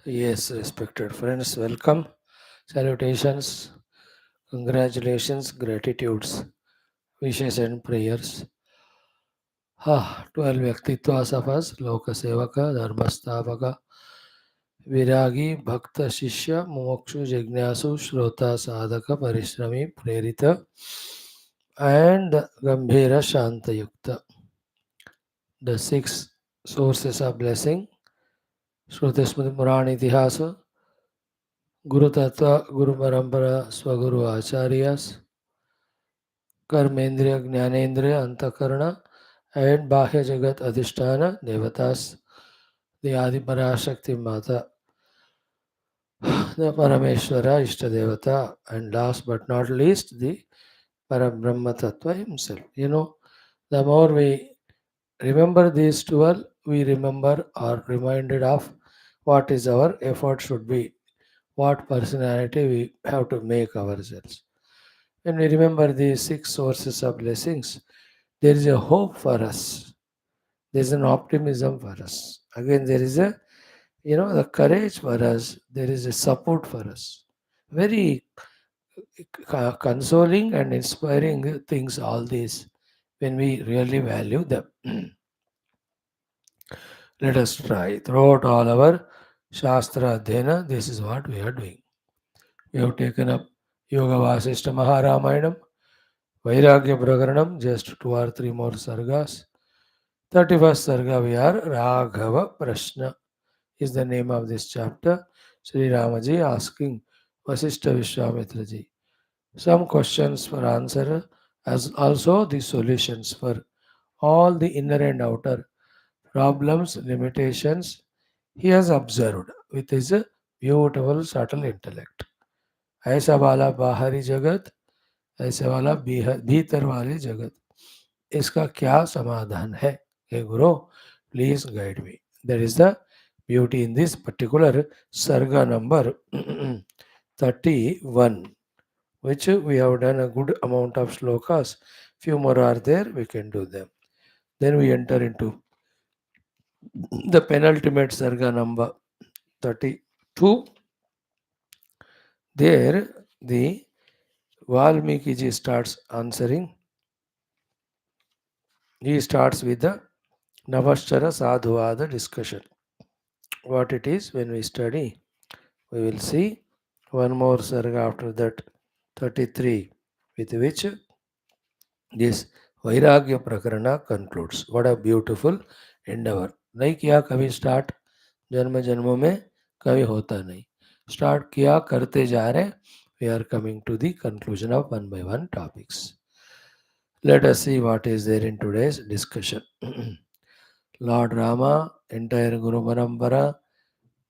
Yes, respected friends, welcome. Salutations, congratulations, gratitudes, wishes, and prayers. 12 Vyaktitwas of us Loka Sevaka, Dharmasthavaka, Viragi, Bhakta Shishya, Mokshu, Jignasu, Shrota, Sadhaka, Parishrami, Prerita, and Gambhira Shanta Yukta. The six sources of blessing Shrutesmati Purana Itihasa, Guru Tattva, Guru Parampara, Swaguru Acharyas, कर्मेंद्रिय ज्ञानेंद्रिय अंतकरण and Bahya Jagat Adhisthana Devatas, the Adi Parashakti Mata, the Parameshwara Ishtadevata, and last but not least, the Parabrahma Tattva himself. The more we remember these 12, we remember or reminded of what is our effort should be, what personality we have to make ourselves. When we remember these six sources of blessings, there is a hope for us. There is an optimism for us. Again, there is the courage for us. There is a support for us. Very consoling and inspiring things, all these, when we really value them. Let us try. Throughout all our Shastra Adhyana, this is what we are doing. We have taken up Yoga Vaashishtha Maharamayana, Vairagya Prakaranam, just two or three more sargas. 31st sarga we are RAAGHAVA Prashna is the name of this chapter. Sri Ramaji asking Vasishtha Vishwamitra ji some questions for answer as also the solutions for all the inner and outer problems, limitations he has observed with his beautiful subtle intellect. ऐसा वाला बाहरी जगत ऐसे वाला भीतर वाली जगत इसका क्या समाधान है हे गुरु please guide me that is the beauty in this particular sarga number 31, which we have done a good amount of shlokas. Few more are there, we can do them. Then we enter into the penultimate sarga number 32. There the Valmiki ji starts answering. He starts with the Navaschara Sadhuvada discussion. What it is when we study, we will see one more sarga after that, 33, with which this Vairagya Prakarana concludes. What a beautiful endeavor. नहीं किया कभी start जन्म जन्मों में कभी होता नहीं start किया करते जा रहे we are coming to the conclusion of one by one topics. Let us see what is there in today's discussion. Lord Rama, entire Guru Parampara,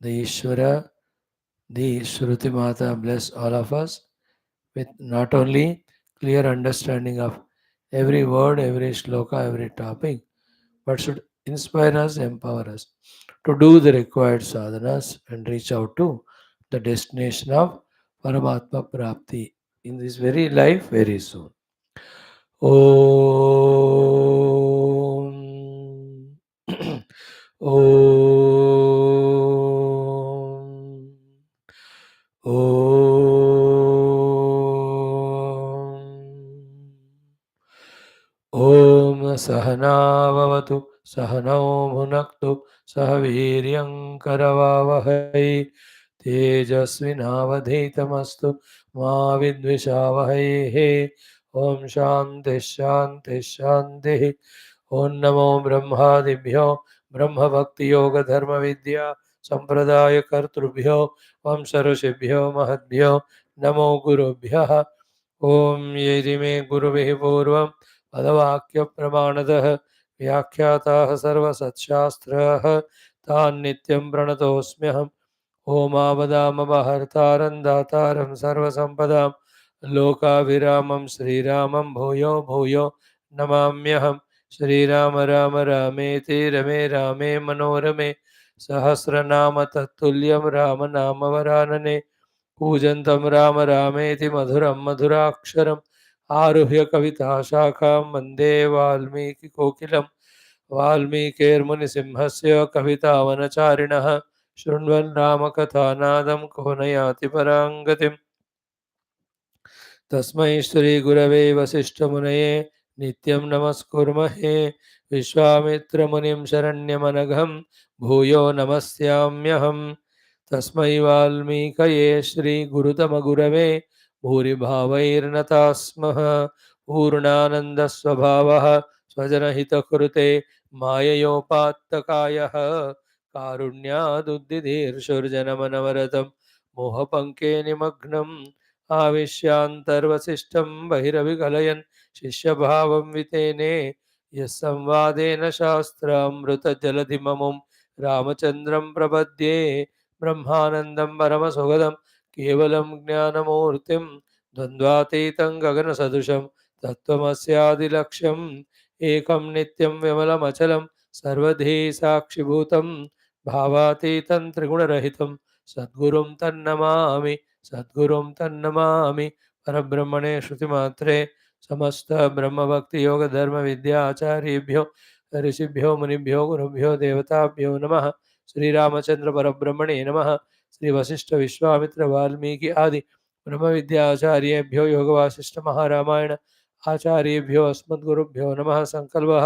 the Ishvara, the Shruti Mata bless all of us with not only clear understanding of every word, every shloka, every topic, but should inspire us, empower us to do the required sadhanas and reach out to the destination of Paramatma Prapti in this very life very soon. Om Om Om Sahanavavatu Sahano Bhunaktu Sahaviryamkaravavahai Tejasvinavadhitamastu Ma Vidvishavahai Om Shanti Shanti Shanti Om Namo Brahmadibhyo Brahma Bhakti Yoga Dharma Vidya Sampradaya Kartrubhyo Om Sarashibhyo Mahadbhyo Namo Gurubhyaha Om Yedime Guruvihi Purvam पदवाक्य प्रमाणतः व्याख्याताः सर्वसत्शास्त्राः तान् नित्यं प्रणतोऽस्म्यहम् ओमावदामवहर्तारं दातारं सर्वसम्पदां लोकाभिरामं श्रीरामं भूयो भूयो नमाम्यहम् श्रीराम राम रामेति रमे रामे मनोरमे सहस्रनाम तत्तुल्यं राम नाम वरानने पूजन्तं राम रामेति मधुरं मधुराक्षरम् आरुह्य कविता शाखां वन्दे वाल्मीकि कोकिलं वाल्मीकिर्मुनिसिंहस्य कवितावनचारिणः शृण्वन् रामकथानादं को न याति परां गतिम्। तस्मै श्रीगुरवे वसिष्ठमुनये नित्यं नमस्कुर्महे। विश्वामित्रमुनिं शरण्यमनघं भूयो नमस्याम्यहम्। तस्मै वाल्मीकये श्रीगुरुतमगुरवे भूरिभावैर्नताः स्मः। पूर्णानन्दस्वभावः स्वजनहितकृते माययोपात्तकायः कारुण्यादुद्दिधीर्षुर्जनमनवरतं मोहपङ्के निमग्नम् आविश्यान्तर्वसिष्ठं बहिरविकलयन् शिष्यभावं वितेने यः संवादेन शास्त्रामृतजलधिममुं रामचन्द्रं प्रपद्ये। ब्रह्मानन्दं परमसुखदं केवलं ज्ञानमूर्तिं द्वन्द्वातीतं गगनसदृशं तत्त्वमस्यादिलक्ष्यम् एकं नित्यं विमलमचलं सर्वधी साक्षिभूतं भावातीतं त्रिगुणरहितं सद्गुरुं तन्नमामि। सद्गुरुं तन्नमामि। परब्रह्मणे श्रुतिमात्रे समस्त ब्रह्मभक्ति योग धर्म विद्याचार्येभ्यो ऋषिभ्यो मुनिभ्यो गुरुभ्यो देवताभ्यो नमः। श्रीरामचंद्र परब्रह्मणे नमः। श्री वशिष्ठ विश्वामित्र वाल्मीकि आदि ब्रह्म विद्याचार्येभ्यो योग वासिष्ठ महारामायण आचार्येभ्यो अस्मद्गुरुभ्यो नमः। संकल्पः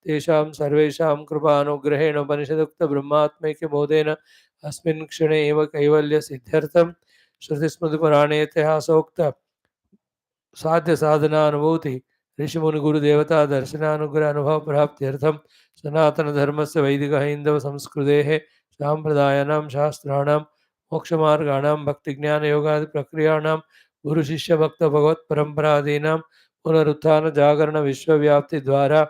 तेषां सर्वेषां कृपानुग्रहेण उपनिषदुक्त ब्रह्मात्मैक्यबोधेन अस्मिन् क्षणे एव कैवल्य सिद्ध्यर्थं श्रुतिस्मृतिपुराणे इतिहासोक्त साध्य साधनानुभूति ऋषिमुनि गुरुदेवता दर्शनानुग्रह अनुभव प्राप्त्यर्थं सनातन धर्मस्य वैदिक हैंदव संस्कृतेः साम्प्रदायानां शास्त्राणां मोक्षमार्गाणां भक्तिज्ञान योगादि प्रक्रियाणां गुरु शिष्य भक्त भगवत परंपरादीनां पुनरुत्थान जागरण विश्वव्याप्ति द्वारा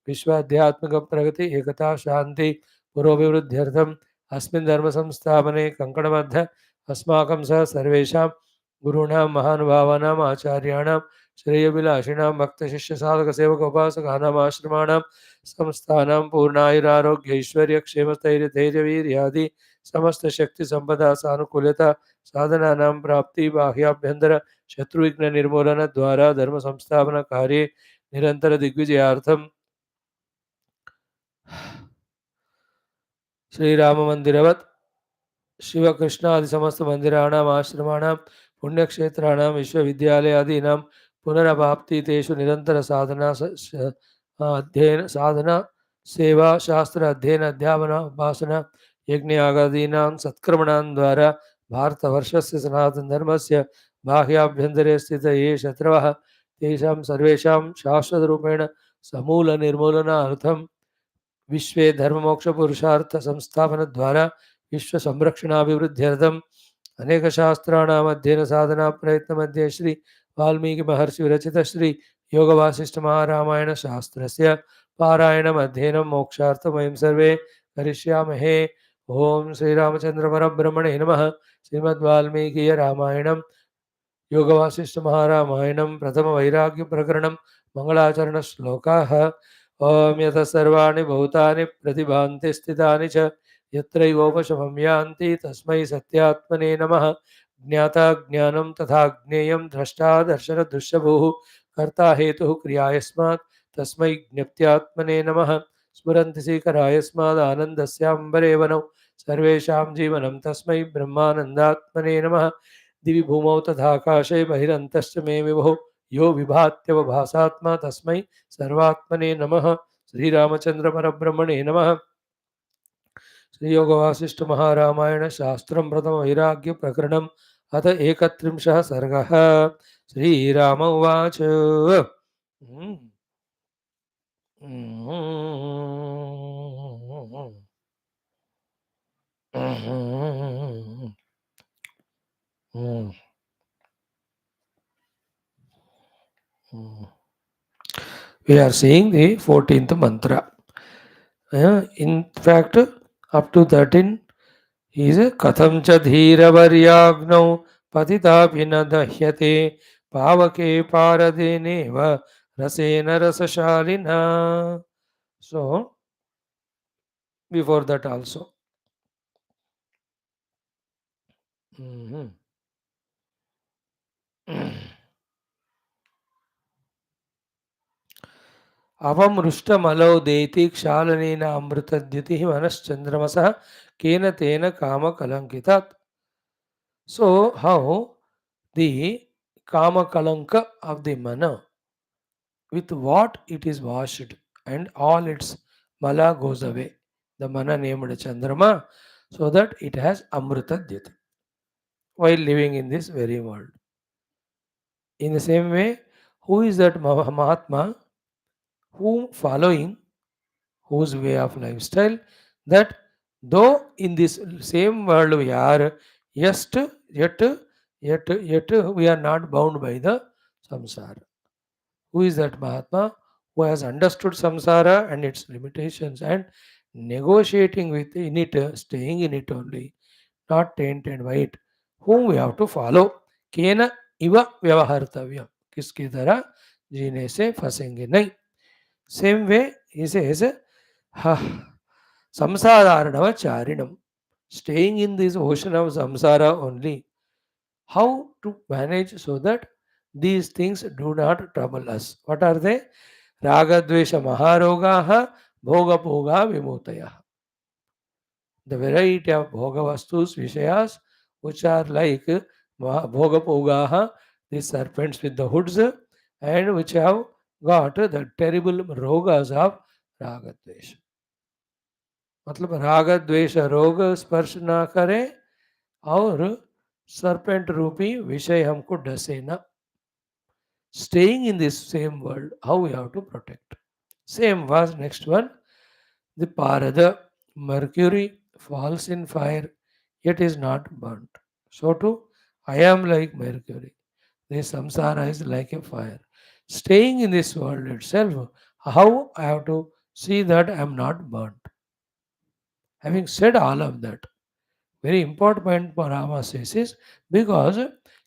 विश्वाध्यात्मिक प्रगति एकता शांति पुरोभिवृद्ध्यर्थम् अस्मिन् धर्म संस्थापने कंकणबद्ध अस्माकं सह सर्वेषां गुरूणां महानुभावानाम् आचार्याणां श्रेयभिलाषिणां भक्तशिष्यसाधकसेवक उपासकानाम् आश्रमाणां संस्थानां पूर्णायुरारोग्य ऐश्वर्यक्षेमस्थैर्यधैर्यवीर्यादि समस्त शक्ति संपदा सानुकूल्यता साधनानां प्राप्ति बाह्याभ्यंतर शत्रुविघ्न निर्मूलन द्वारा धर्म संस्थापन कार्ये निरंतर दिग्विजयार्थं श्रीराम मंदिरवत् शिवकृष्णादि समस्त मंदिराणाम् आश्रमाणां पुण्यक्षेत्राणां विश्वविद्यालयादीनां पुनरवाप्ति तेषु निरंतर साधना अध्ययन साधना सेवा शास्त्र अध्ययन अध्यापन उपासना यज्ञ आगादीनां सत्कर्मणां द्वारा भारतवर्षस्य सनातन धर्मस्य बाह्याभ्यन्तरे स्थित ये शत्रवः तेषां सर्वेषां शाश्वतरूपेण समूल निर्मूलनार्थं विश्वे धर्ममोक्ष पुरुषार्थ संस्थापन द्वारा विश्व संरक्षणाभिवृद्ध्यर्थम् अनेक शास्त्राणाम् अध्ययन साधना प्रयत्न मध्ये श्री वाल्मीकि महर्षि विरचित श्री योग वासिष्ठ महारामायण शास्त्रस्य पारायणम् अध्ययनं मोक्षार्थं वयं सर्वे करिष्यामहे। ओम श्री रामचंद्र परब्रह्मणे नमः। श्रीमद् वाल्मीकि रामायणं योग वासिष्ठ महारामायणं प्रथम वैराग्य प्रकरणं मंगलाचरण श्लोकाः। ओम यतः सर्वाणि भूतानि प्रतिभान्ति स्थितानि च यत्रैवोपशमं यान्ति तस्मै सत्यात्मने नमः। ज्ञाता ज्ञानं तथा ज्ञेयं द्रष्टा दर्शन दृश्यभूः कर्ता हेतुः क्रिया यस्मात् तस्मै ज्ञप्त्यात्मने नमः। स्फुरन्ति सीकरायस्माद् आनन्दस्याम्बरे वनौ सर्वेषां जीवनं तस्मै ब्रह्मानन्दात्मने नमः। दिवि भूमौ तथाकाशे बहिरन्तश्च मे विभो यो विभात्यवभासात्मा तस्मै सर्वात्मने नमः। श्रीरामचंद्र परब्रह्मणे नमः। श्री योग वासिष्ठ महारामायण शास्त्रं प्रथम वैराग्य प्रकरणम् अथ 31 सर्गः। श्रीराम उवाच we are seeing the 14th mantra. In fact, up to 13 he is a katham cha dhira varyagno patitapi na dahyate pavake paradeneva rasena rasashalina. So, before that also. Mhm. Avamrushtamalo deti kshalanena amritadyatihi manaschandramasah kena tena kama kalankitat. So, how the kama kalanka of the mana, with what it is washed, and all its mala goes away. The mana named Chandrama, so that it has amritadyati while living in this very world. In the same way, who is that Mahatma whom following, whose way of lifestyle, that though in this same world we are, yet, yet, yet we are not bound by the samsara. Who is that Mahatma who has understood samsara and its limitations and negotiating with in it, staying in it only, not tainted by it, whom we have to follow. Kena iva vyavahartavya. किसकी तरह जीने से फंसेंगे नहीं. Same way, he says, samsararanavacharinam. Staying in this ocean of samsara only. How to manage so that these things do not trouble us? What are they? Ragadvesha maharogaha bhoga bhoga vimutaya. The variety of bhoga vastus, vishayas, which are like bhoga bhogaha, the serpents with the hoods, and which have got the terrible rogas of ragadvesha. मतलब राग द्वेष रोग स्पर्श ना करे और serpent रूपी विषय हमको डसे ना. Staying in this same world, how we have to protect? Same was next one. The Parada, mercury falls in fire, yet is not burnt. So too, I am like mercury. This samsara is like a fire. Staying in this world itself, how I have to see that I am not burnt? Having said all of that, very important point for Rama says is because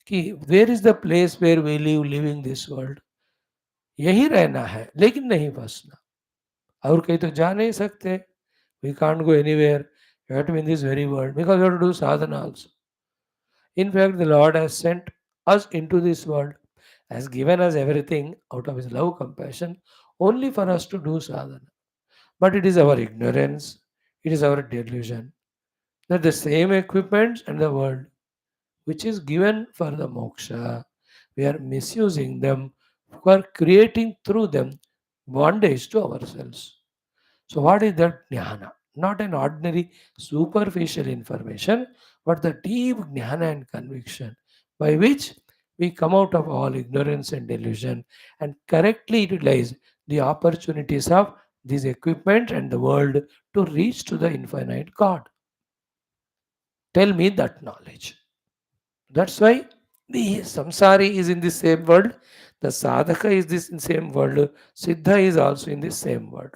कि where is the place where we live living this world? यही रहना है लेकिन नहीं फंसना. और कहीं तो जा नहीं सकते. We can't go anywhere. You have to be in this very world because we have to do sadhana also. In fact, the Lord has sent us into this world, has given us everything out of His love, compassion, only for us to do sadhana. But it is our ignorance, it is our delusion that the same equipments and the world which is given for the moksha, we are misusing them for creating through them bondage to ourselves. So, what is that jnana? Not an ordinary superficial information, but the deep jnana and conviction by which we come out of all ignorance and delusion and correctly utilize the opportunities of this equipment and the world to reach to the infinite God. Tell me that knowledge. That's why the samsari is in the same world, the sadhaka is this in same world, siddha is also in the same world.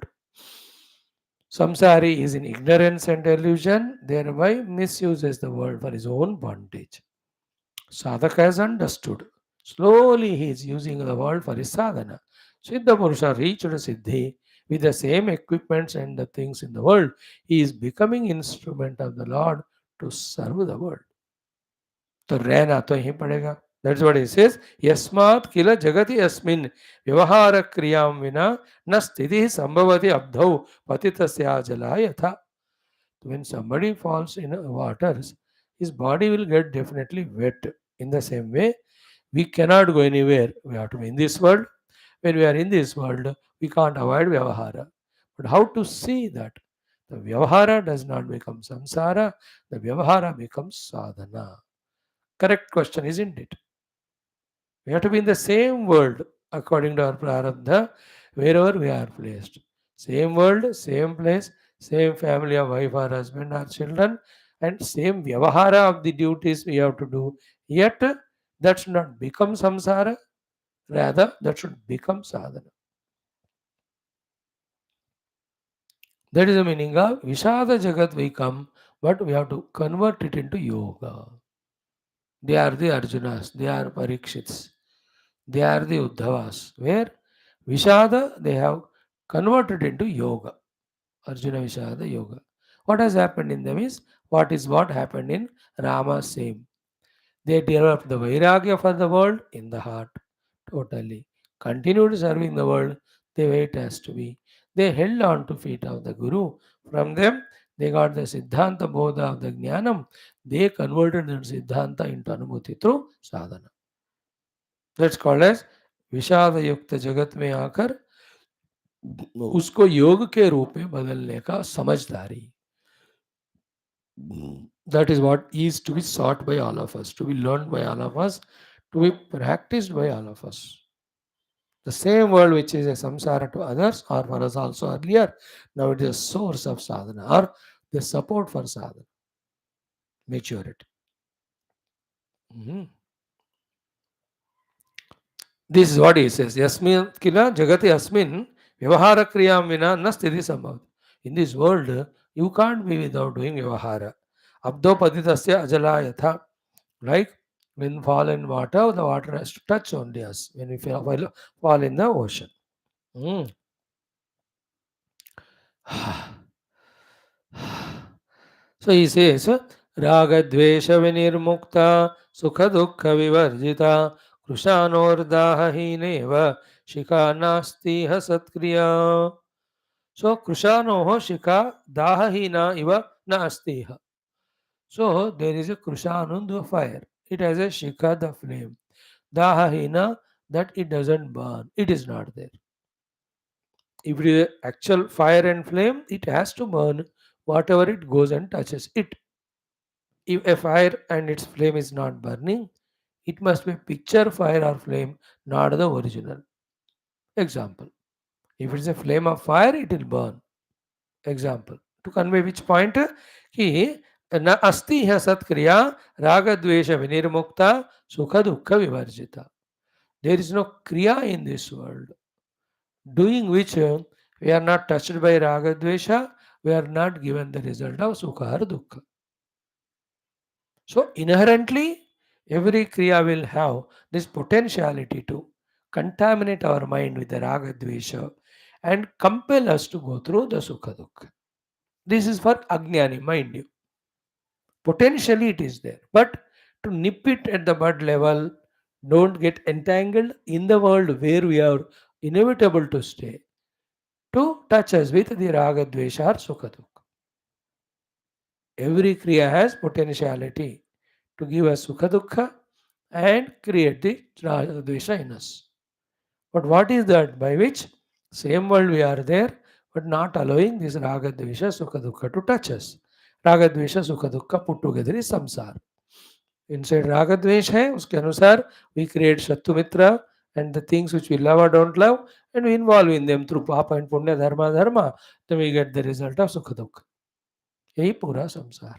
Samsari is in ignorance and delusion, thereby misuses the world for his own bondage. Sadhaka has understood. Slowly he is using the world for his sadhana. Siddha Purusha reached Siddhi with the same equipments and the things in the world. He is becoming instrument of the Lord to serve the world. तो रहना तो यहीं पड़ेगा. That's what he says. यस्मात् किल जगति अस्मिन् व्यवहार क्रियां विना न स्थितिः संभवति अब्धौ पतितस्य जला यथा. When somebody falls in waters, his body will get definitely wet. In the same way, we cannot go anywhere. We have to be in this world. When we are in this world, we can't avoid vyavahara. But how to see that? The vyavahara does not become samsara, the vyavahara becomes sadhana. Correct question, isn't it? We have to be in the same world according to our prarabdha, wherever we are placed. Same world, same place, same family of wife or husband or children, and same vyavahara of the duties we have to do. Yet, that should not become samsara, rather, that should become sadhana. That is the meaning of Vishada Jagat we come, but we have to convert it into yoga. They are the Arjunas, they are Parikshits, they are the Uddhavas, where Vishada they have converted into yoga. Arjuna Vishada Yoga. What has happened in them is what happened in Rama same. They developed the Vairagya for the world in the heart totally. Continued serving the world the way it has to be. They held on to feet of the Guru. From them, they got the Siddhanta Bodha of the Jnanam. They converted that Siddhanta into Anubhuti through sadhana. That's called as विषाद युक्त जगत में आकर उसको योग के रूप में बदलने का समझदारी. That is what is to be sought by all of us, to be learned by all of us, to be practiced by all of us. The same world which is a samsara to others or for us also earlier, now it is a source of sadhana or the support for sadhana, maturity. Mhm. This is what he says. Yasmin kila jagati asmin vyavahara kriyam vina na sthiti sambhav. In this world, you can't be without doing vyavahara. Abdo patitasya ajala yatha. Like when fall in water, the water has to touch only us. When we fall in the ocean. Mm. So he says, Raga Dvesha Vinirmukta Sukha Dukha Vivarjita Krushanor Hineva Shika Nasti Hasatkriya. So Krushanoho Shika Dahahina Iva Nastiha. So there is a Krushanun, the fire. It has a Shika, the flame. Dahahina, that it doesn't burn. It is not there. If it is actual fire and flame, it has to burn whatever it goes and touches it. If a fire and its flame is not burning, it must be picture fire or flame, not the original. Example. If it is a flame of fire, it will burn. Example. To convey which point? Ki na asti hai satkriya raga dvesha vinirmukta sukha dukkha vivarjita. There is no kriya in this world, doing which we are not touched by raga dvesha, we are not given the result of sukha or dukkha. So inherently, every kriya will have this potentiality to contaminate our mind with the raga dvesha and compel us to go through the sukha dukkha. This is for ajnani, mind you. Potentially it is there, but to nip it at the bud level, don't get entangled in the world where we are inevitable to stay, to touch us with the raga dvesha or sukha dukkha. Every kriya has potentiality to give us sukha dukkha and create the raga dvesha in us. But what is that by which same world we are there, but not allowing this raga dvesha sukha dukkha to touch us. Raga dvesha sukha dukkha put together is samsara. Inside raga dvesh hai, uske anusar we create shattu and the things which we love or don't love, and we involve in them through papa and punya dharma, then we get the result of sukha dukkha. यही पूरा संसार.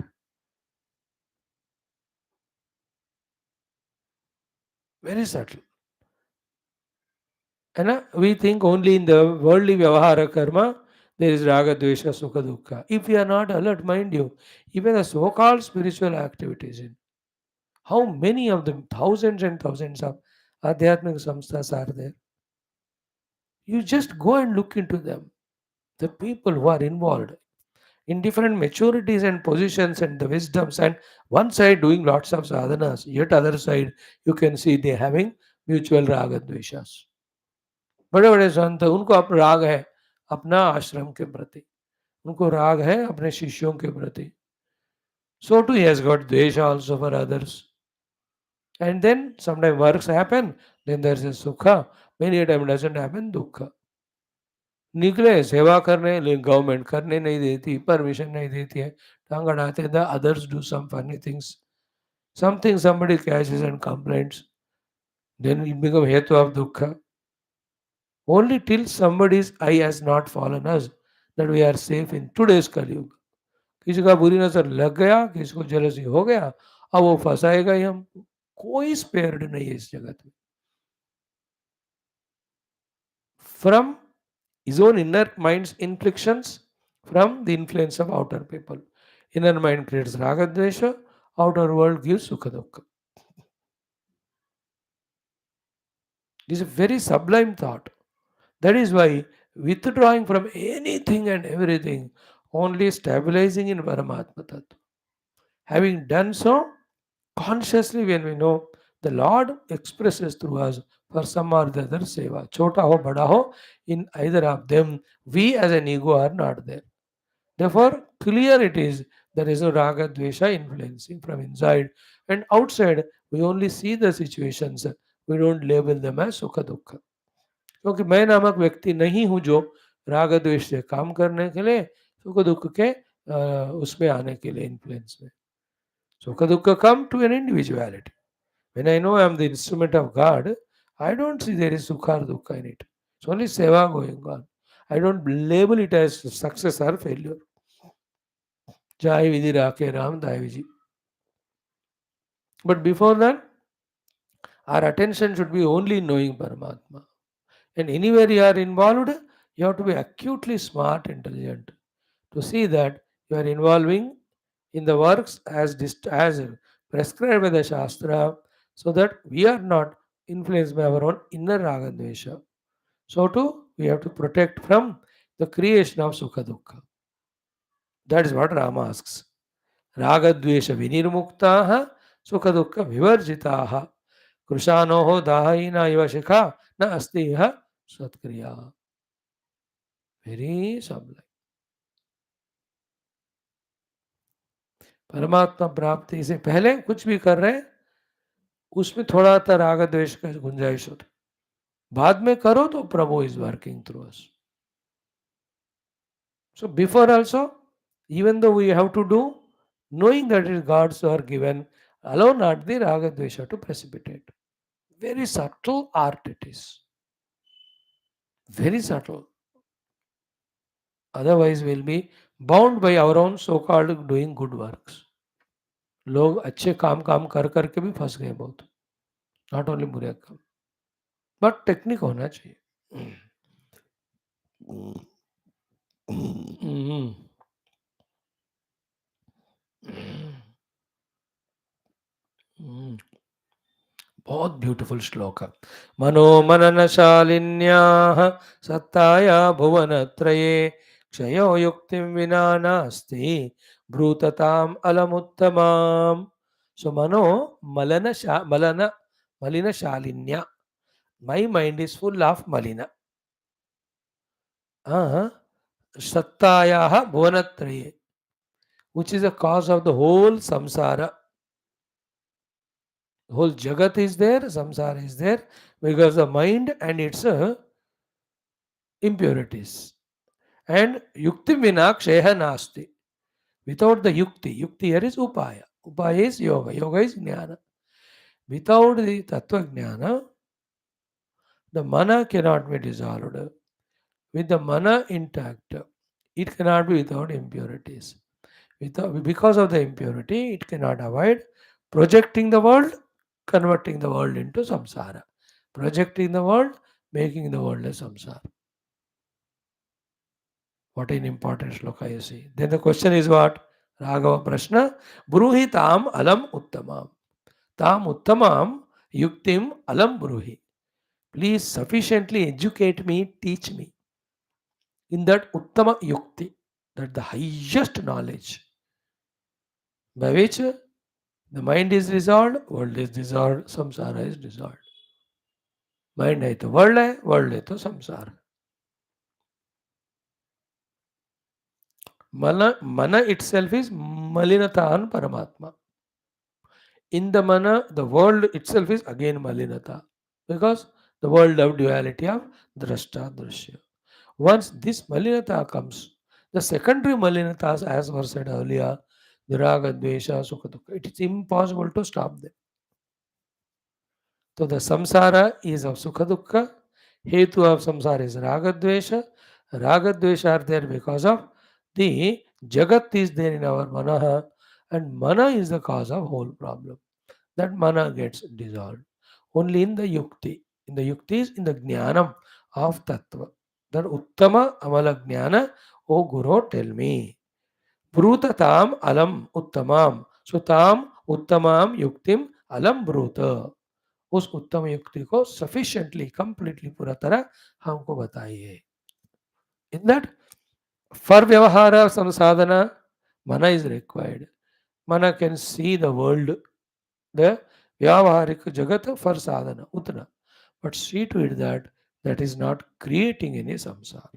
Very subtle. And we think only in the worldly vyavahara karma there is raga, dvesha, sukha, dukkha. If we are not alert, mind you, even the so-called spiritual activities, how many of them, thousands and thousands of adhyatmik samsthas are there? You just go and look into them. The people who are involved in different maturities and positions and the wisdoms, and one side doing lots of sadhanas, yet other side you can see they having mutual raga dveshas. बड़े बड़े संत उनको राग है अपना आश्रम के प्रति, उनको राग है अपने शिष्यों के प्रति. So too he has got dvesha also for others. And then sometimes works happen, then there is a sukha, many a time it doesn't happen dukkha. निकले सेवा करने, लेकिन गवर्नमेंट करने नहीं देती, परमिशन नहीं देती है, टांग अड़ाते हैं. The others do some funny things, something somebody catches and complains, then it becomes hetu of dukkha. Only till somebody's eye has not fallen us that we are safe in today's Kali Yuga. किसी का बुरी नजर लग गया, किसी को jealousy हो गया, अब वो फंसाएगा ही हम. कोई स्पेयर्ड नहीं है इस जगत में. From his own inner mind's inflictions, from the influence of outer people. Inner mind creates raga dvesha, outer world gives sukha dukkha. This is a very sublime thought. That is why withdrawing from anything and everything, only stabilizing in Paramatma Tattva. Having done so, consciously when we know the Lord expresses through us for some or the other seva. Chota ho, bada ho, in either of them, we as an ego are not there. Therefore, clear it is there is no raga dvesha influencing from inside and outside. We only see the situations. We don't label them as sukha dukha. क्योंकि मैं नामक व्यक्ति नहीं हूं जो राग द्वेष से काम करने के लिए सुख दुख के उसमें आने के लिए इन्फ्लुएंस में सुख दुख come to an individuality. When I know I am the instrument of God, I don't see there is sukha or dukkha in it. It's only seva going on. I don't label it as success or failure. Jai Vidhi Rakhe Ram Dai Viji. But before that, our attention should be only knowing Paramatma. And anywhere you are involved, you have to be acutely smart, intelligent to see that you are involving in the works as prescribed by the Shastra, so that we are not influenced by our own inner raga dvesha. So too, we have to protect from the creation of Sukha Dukkha. That is what Rama asks. Raga dvesha vinirmuktaha Sukha Dukkha vivarjitaha Krusanoho dahina iva shikha na asti iha satkriya. Very sublime. परमात्मा प्राप्ति से पहले कुछ भी कर रहे हैं उसमें थोड़ा सा राग द्वेष का गुंजाइश होता, बाद में करो तो Prabhu is working through us. So before also, even though we have to do, knowing that it is God's are given, allow not the raga dvesha to precipitate. Very subtle art it is. Very subtle. Otherwise we'll be bound by our own so-called doing good works. लोग अच्छे काम कर करके भी फंस गए बहुत, not only बुरे काम, बट टेक्निक होना चाहिए. बहुत ब्यूटिफुल श्लोक है. मनोमननशालिन्याः सत्ताया भुवनत्रये क्षयो युक्तिं विना नास्ति ब्रूतताम् अलमुत्तमाम्. So mano malina shalinya. My mind is full of malina. Sattayaha bhuvanattraye, which is the cause of the whole samsara. The whole jagat is there, samsara is there, because the mind and its impurities. And yukti vina ksheha nasti. Without the yukti here is upaya. Upaya is yoga. Yoga is jnana. Without the tattva jnana, the mana cannot be dissolved. With the mana intact, it cannot be without impurities. Because of the impurity, it cannot avoid projecting the world, converting the world into samsara. Projecting the world, making the world a samsara. What an important shloka you see. Then the question is what? Raghava Prashna. Bruhi tam alam uttamam. Tam uttamam yuktim alam bruhi. Please sufficiently educate me, teach me. In that uttama yukti, that the highest knowledge, by which the mind is dissolved, world is dissolved, samsara is dissolved. Mind hai to world hai to samsara. Mana itself is malinata and paramatma. In the mana, the world itself is again malinata, because the world of duality of drashta drashya. Once this malinata comes, the secondary malinatas, as was said earlier, the raga, dvesha, sukha, dukkha, it is impossible to stop them. So the samsara is of sukha, dukkha. Hetu of samsara is raga, dvesha. Raga, dvesha are there because of the jagat is there in our manaha, and mana is the cause of whole problem. That mana gets dissolved only in the yukti. In the yukti is in the jnanam of tattva. That uttama amala jnana, O Guru, tell me. Bruta tam alam uttamam. So tam uttamam yuktim alam bruta. उस उत्तम युक्ति को sufficiently, completely पूरा तरह हमको बताइए. In that, for vyavahara samsadhana, mana is required. Mana can see the world, the vyavaharik jagat for sadhana, utna. But see to it that that is not creating any samsara.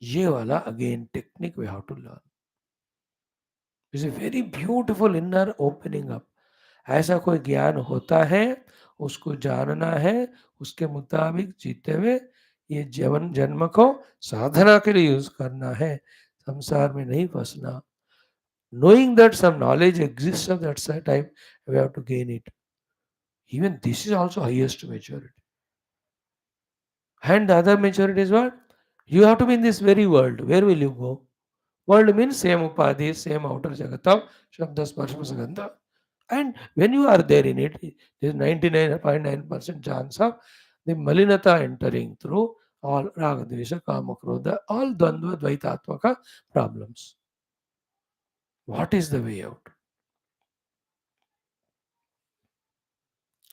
ये वाला again technique we have to learn. It's a very beautiful inner opening up. ऐसा कोई ज्ञान होता है, उसको जानना है, उसके मुताबिक जीते हुए ये जीवन जन्म को साधना के लिए यूज करना है, संसार में नहीं फंसना. Knowing that some knowledge exists of that type, we have to gain it. Even this is also highest maturity. And the other maturity is what? You have to be in this very world. Where will you go? World means same upadhi, same outer jagatam, shabda sparsham sagandha. And when you are there in it, there is 99.9% chance of the malinata entering through all raga, dvesha, kama, krodha, all dvandva, dvaitatmaka problems. What is the way out?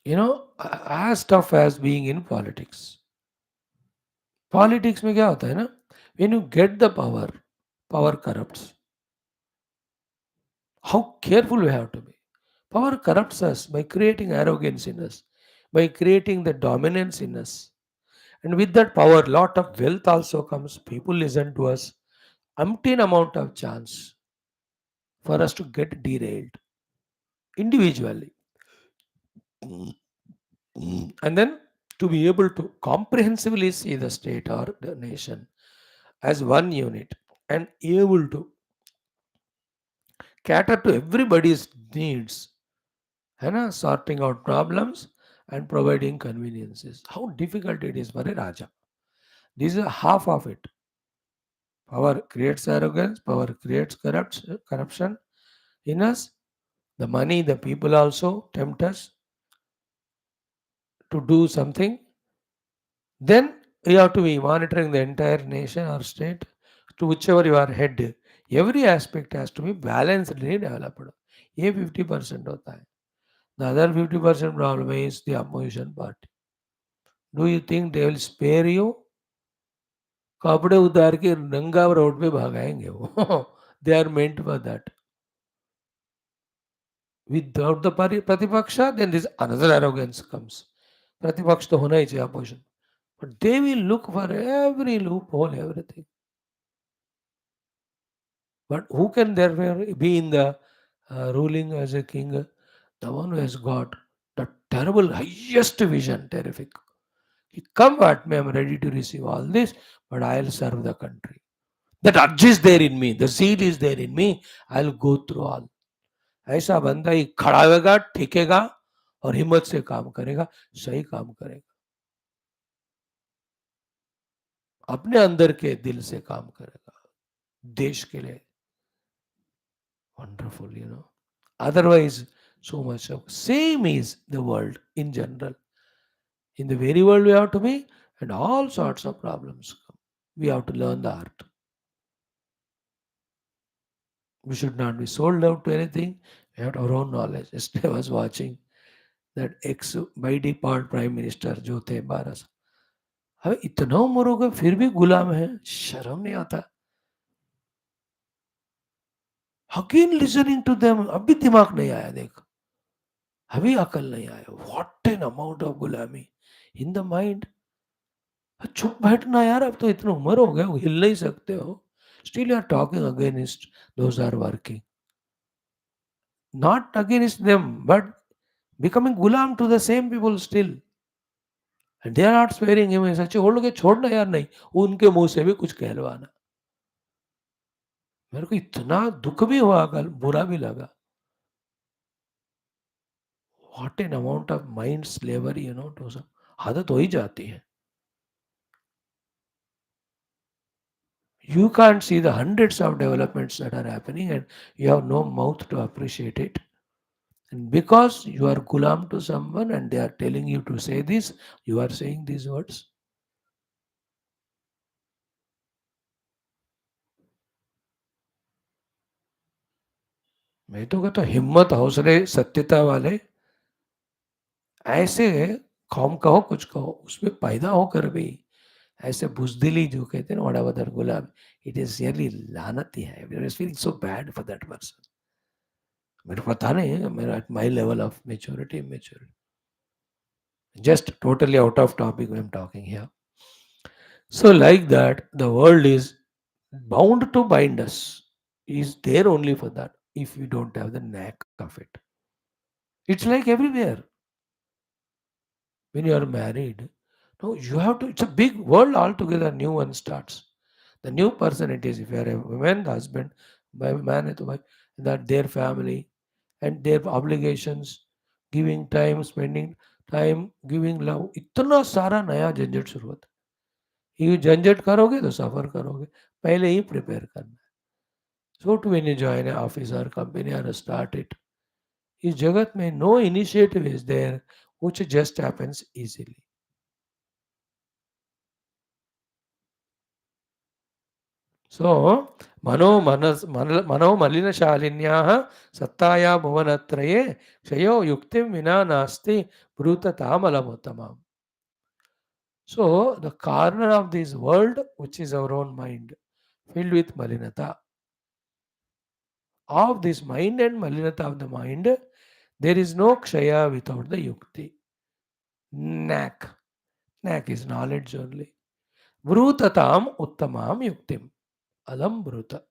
You know, as tough as being in politics. Politics में क्या होता है ना, when you get the power, power corrupts. How careful we have to be. Power corrupts us by creating arrogance in us, by creating the dominance in us. And with that power, lot of wealth also comes. People listen to us. Umpteen amount of chance for us to get derailed individually. And then to be able to comprehensively see the state or the nation as one unit and able to cater to everybody's needs, है ना, sorting out problems and providing conveniences. How difficult it is for a Raja. This is half of it. Power creates arrogance, power creates corruption in us. The money, the people also tempt us to do something. Then you have to be monitoring the entire nation or state to whichever you are head. Every aspect has to be balancedly developed. ये 50% होता है. The other 50% problem is the opposition party. Do you think they will spare you? कपड़े उतार के नंगा road पे भगाएंगे वो. They are meant for that. Without the प्रतिपक्षा, then this another arrogance comes. प्रतिपक्ष तो होना ही चाहिए opposition. But they will look for every loophole, everything. But who can therefore be in the ruling as a king? The one who has got the terrible highest vision, terrific. He come at me, I'm ready to receive all this, but I'll serve the country. That urge is there in me, the zeal is there in me, I'll go through all. ऐसा बंदा ही खड़ा होगा, टिकेगा और हिम्मत से काम करेगा, सही काम करेगा, अपने अंदर के दिल से काम करेगा, देश के लिए. Wonderful, you know. Otherwise, so much of same is the world in general. In the very world we have to be, and all sorts of problems come. We have to learn the art. We should not be sold out to anything. We have our own knowledge. Yesterday I was watching that ex by default prime minister जो थे 12 साल, अबे इतना उम्र हो गया फिर भी गुलाम है, शर्म नहीं आता. अगेन लिसनिंग टू देम, अभी दिमाग नहीं आया, देख अभी अकल नहीं आया. व्हाट एन अमाउंट ऑफ गुलामी इन द माइंड. चुप बैठना यार, अब तो इतना उम्र हो गया, हिल नहीं सकते हो. Still you are talking against those are working. Not against them, but becoming gulam to the same people still. And they are not sparing him. सच्ची होल्ड के छोड़ना यार नहीं, उनके मुंह से भी कुछ कहलवाना. मेरे को इतना दुख भी हुआ, कल बुरा भी लगा. What an amount of mind slavery, you know, to some. आदत हो ही जाती है. You can't see the hundreds of developments that are happening and you have no mouth to appreciate it. And because you are gulam to someone and they are telling you to say this, you are saying these words. मैं तो कहता हिम्मत हौसले सत्यता वाले ऐसे कौम कहो कुछ कहो उसमें पैदा होकर भी ऐसे बुजदिली जो कहते हैं ना वडावदर गुलाब, इट इज रियली लानती है. We are feeling so bad for that person. मेरे को पता नहीं है मेरा at my level of maturity. Just totally out of topic I am talking here. So, like that, the world is bound to bind us, is there only for that if we don't have the knack of it. It's like everywhere. When you are married, no, you have to, it's a big world altogether, new one starts. The new person it is, if you are a woman, the husband, by man, it wife, that their family and their obligations, giving time, spending time, giving love. इतना सारा नया झंझट शुरू होता है. ये झंझट करोगे तो सफ़र करोगे. पहले ही प्रिपेयर करना है. So to when you join an office or company or start it, इस जगत में no initiative is there which just happens easily. So mano malina shalinya sattaya bhuvanatraye kshayo yuktim vina nasti bruta tamalamutamam. So the corner of this world, which is our own mind, filled with malinata. Of this mind and malinata of the mind, there is no kshaya without the yukti. Knack. Knack is knowledge only. Brutatam uttamam yuktim. Alam bruta.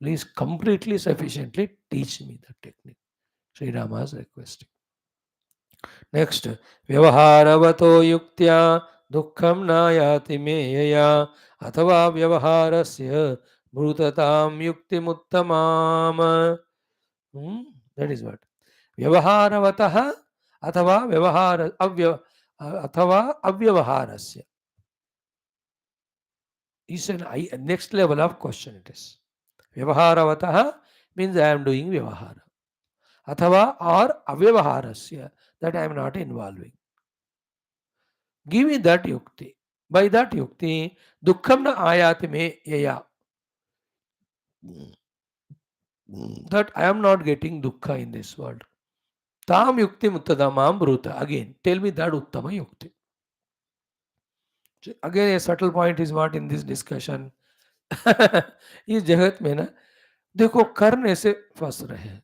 Please completely sufficiently teach me the technique. Sri Rama is requesting. Next, Vyavaharavato yuktya dukham nayati meya athava vyavaharasya brutatam yuktimuttamam. That is what. Vyavaharavataha athava avyavaharasya. Is a next level of question it is. Vyavaharavataha means I am doing vyavahara. Athava or avyavaharasya, that I am not involving. Give me that yukti. By that yukti, dukkham na ayati me yaya. That I am not getting dukkha in this world. Tam yukti muttadamam bruta. Again, tell me that uttama yukti. Again, a subtle point is what in this discussion. इस जगत में ना देखो करने से फंस रहे हैं.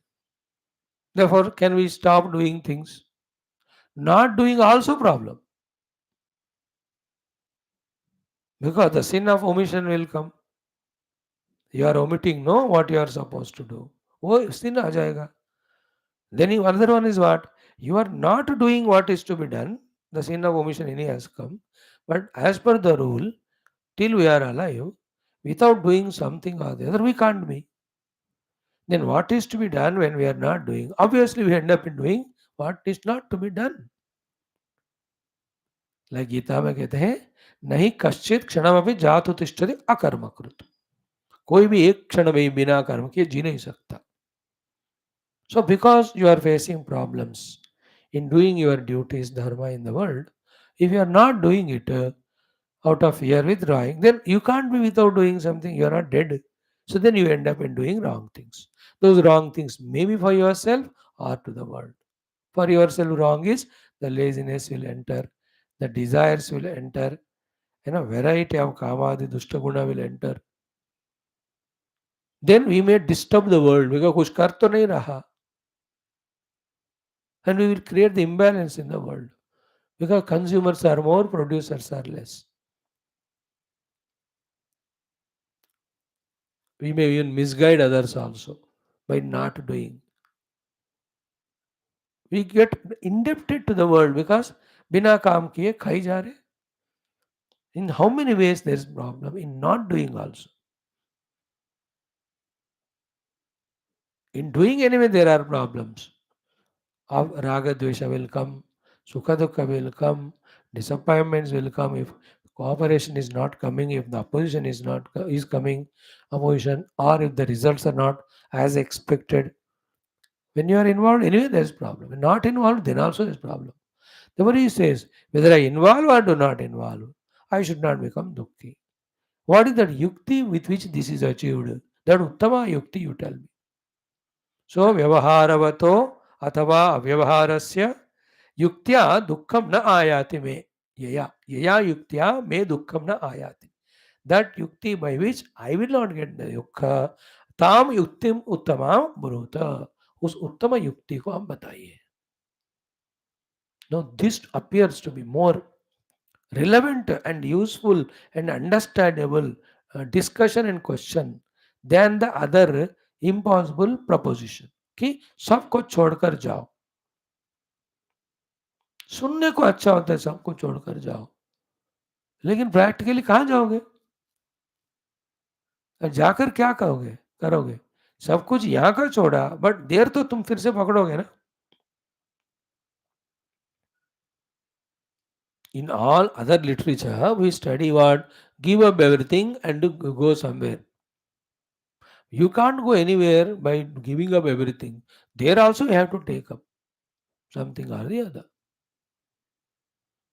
Therefore, can we stop doing things? Not doing also problem. Because the sin of omission will come. You are omitting, no, what you are supposed to do. Oh, sin aa jayega. Then another one is what? You are not doing what is to be done. The sin of omission any has come. But as per the rule, till we are alive, without doing something or the other, we can't be. Then what is to be done when we are not doing? Obviously, we end up in doing what is not to be done. Like Gita में कहते हैं नहीं कश्चित क्षणमपि जातु तिष्ठति अकर्मकृत. कोई भी एक क्षण में बिना कर्म किए जी नहीं सकता. So because you are facing problems in doing your duties dharma in the world, if you are not doing it out of fear withdrawing, then you can't be without doing something. You are not dead. So then you end up in doing wrong things. Those wrong things may be for yourself or to the world. For yourself, wrong is the laziness will enter, the desires will enter, variety of kamadi dushtaguna will enter. Then we may disturb the world because kuch kar to nahi raha. And we will create the imbalance in the world because consumers are more, producers are less. We may even misguide others also by not doing. We get indebted to the world because बिना काम किए खाई जा रहे. In how many ways there is problem in not doing also. In doing anyway there are problems. Of raga dvesha will come, sukha dukkha will come, disappointments will come if cooperation is not coming, if the opposition is not is coming, opposition, or if the results are not as expected. When you are involved, anyway there is problem. When not involved, then also there is problem. Therefore he says, whether I involve or do not involve, I should not become dukkhi. What is that yukti with which this is achieved? That uttama yukti you tell me. So vyavaharavato अथवा अव्यवहारस्य युक्त्या दुःखम न आयाति मे यया युक्त्या मे दुःखम न आयाति. That yukti by which I will not get the dukkha, ताम युक्तिम उत्तमाम ब्रूत. उस उत्तम युक्ति को हम बताइए. Now, this appears to be more relevant and useful and understandable discussion and question than the other impossible proposition कि सबको छोड़कर जाओ. सुनने को अच्छा होता है सबको छोड़कर जाओ, लेकिन प्रैक्टिकली कहाँ जाओगे? जाकर क्या करोगे करोगे? सब कुछ यहाँ का छोड़ा, बट देर तो तुम फिर से पकड़ोगे ना. In all other literature, we study what? Give up everything and to go somewhere. You can't go anywhere by giving up everything. There also you have to take up something or the other.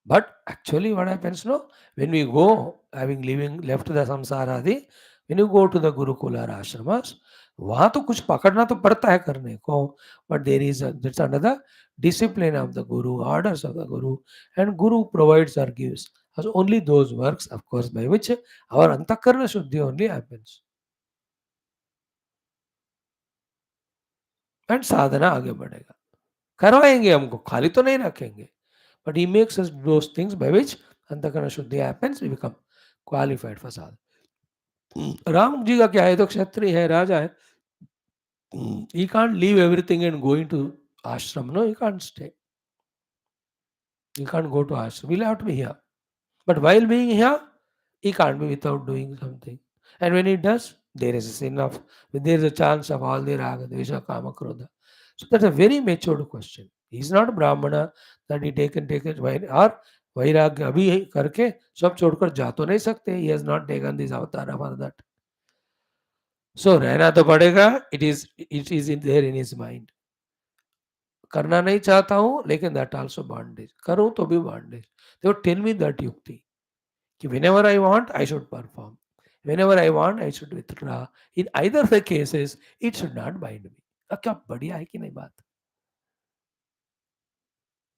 But actually, what happens now? When we go, having living left the samsara, when you go to the Gurukula or ashramas, वहाँ तो कुछ पकड़ना तो पड़ता है करने को, but there is that's under the discipline of the guru, orders of the guru, and guru provides or gives us only those works, of course, by which our antakarana shuddhi only happens, and sadhana आगे बढ़ेगा. करवाएंगे हमको, खाली तो नहीं रखेंगे, but he makes us those things by which अंतःकरण शुद्धि happens, we become qualified for sadhana. Ram ji का क्या है, तो क्षत्रिय है, राजा है. He can't leave everything and going to ashram. No, he can't stay. He can't go to ashram. He'll have to be here. But while being here, he can't be without doing something. And when he does, there is a sin of, there is a chance of all the raga, dvesha, kama, krodha. So that's a very matured question. He's not a brahmana that he take और वैराग्य अभी करके सब छोड़कर जा तो नहीं सकते. He has not taken this avatar for that. So रहना तो पड़ेगा. It is in there in his mind. करना नहीं चाहता हूँ, लेकिन दैट आल्सो बॉन्डेज. करूँ तो भी bondage. They would tell me that युक्ति कि whenever I want, I should perform. Whenever I want, I should withdraw. In either the cases, it should not bind me. क्या बढ़िया है कि नहीं बात?